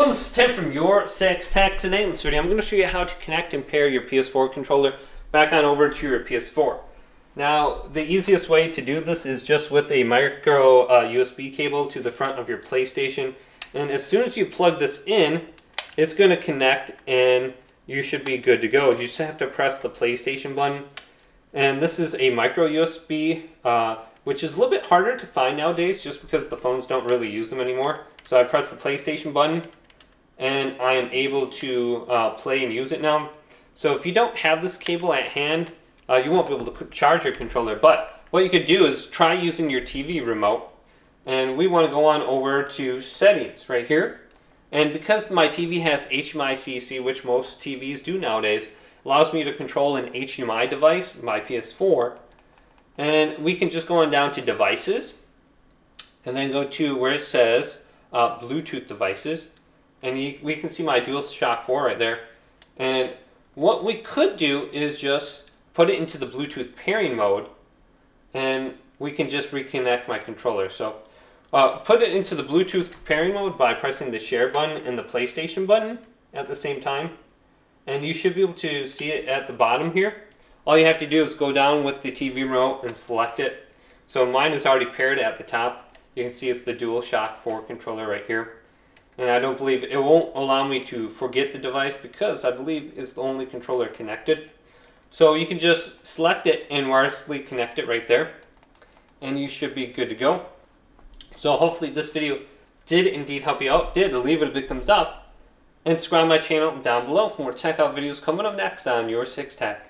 This is Tim from Your Tech. Today in this video, I'm going to show you how to connect and pair your PS4 controller back on over to your PS4. Now, the easiest way to do this is just with a micro USB cable to the front of your PlayStation. And as soon as you plug this in, it's going to connect and you should be good to go. You just have to press the PlayStation button. And this is a micro USB, which is a little bit harder to find nowadays just because the phones don't really use them anymore. So I press the PlayStation button and I am able to play and use it now. So if you don't have this cable at hand, you won't be able to charge your controller. But what you could do is try using your TV remote. And we want to go on over to settings right here. And because my TV has HDMI CC, which most TVs do nowadays, allows me to control an HDMI device, my PS4. And we can just go on down to devices and then go to where it says Bluetooth devices. And we can see my DualShock 4 right there. And what we could do is just put it into the Bluetooth pairing mode, and we can just reconnect my controller. So put it into the Bluetooth pairing mode by pressing the share button and the PlayStation button at the same time. And you should be able to see it at the bottom here. All you have to do is go down with the TV remote and select it. So mine is already paired at the top. You can see it's the DualShock 4 controller right here. And I don't believe it won't allow me to forget the device because I believe it's the only controller connected. So you can just select it and wirelessly connect it right there. And you should be good to go. So hopefully this video did indeed help you out. If it did, leave it a big thumbs up. And subscribe to my channel down below for more tech out videos coming up next on Your Tech.